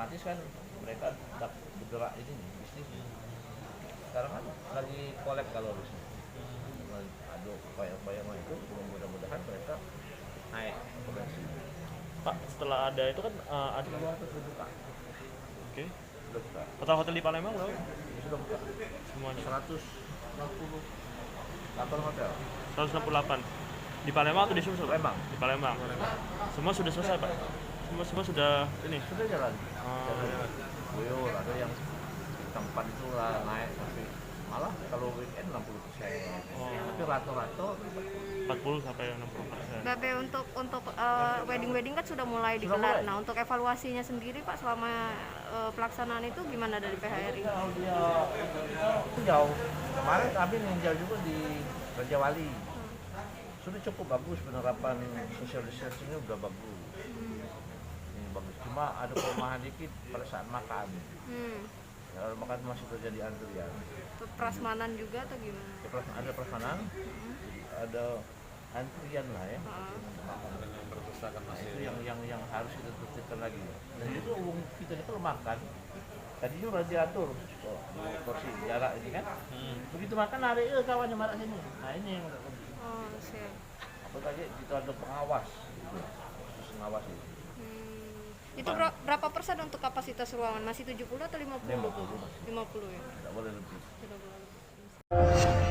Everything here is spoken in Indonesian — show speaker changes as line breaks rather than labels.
otomatis kan mereka bergerak ini nih bisnis. Sekarang kan lagi kolek kalau harusnya. Ada upaya-upaya itu, mudah-mudahan mereka naik potensi.
Pak, setelah ada itu kan ada
Semua itu sudah buka.
oke.
Sudah buka.
Hotel-hotel di Palembang loh
Sudah buka.
semuanya.
160 kantor hotel.
168 di Palembang atau di Sumsel?
Palembang.
Di Palembang. Semua sudah selesai, Pak. Semua sudah ini.
Sudah jalan. Jalan. Buyur, ada yang tempat itu lah naik tapi malah kalau weekend 60%. Tapi rata-rata
40 sampai 60%.
Babe, untuk wedding kan sudah mulai digelar. Nah, untuk evaluasinya sendiri Pak selama pelaksanaan itu gimana dari PHRI?
dia jauh. Kemarin kami ninjau juga di Raja Wali. Sudah cukup bagus penerapan social distancing-nya udah bagus. Ini bagus. Cuma ada kelemahan dikit pada saat makan. Kalau makan masih terjadi antrian.
Prasmanan juga atau gimana?
Ada prasmanan, ada antrian lah ya. Nah, itu yang harus kita tertibkan lagi. Dan itu uang kita itu makan. Tadinya udah diatur porsi jarak ini kan. Begitu makan hari kawannya marah sini. Nah ini yang
Oh, siap.
apalagi kita ada pengawas, gitu. Terus pengawas itu.
Itu berapa persen untuk kapasitas ruangan? Masih 70 atau 50?
50 masih.
50 ya.
Tidak boleh lebih.
Tidak boleh.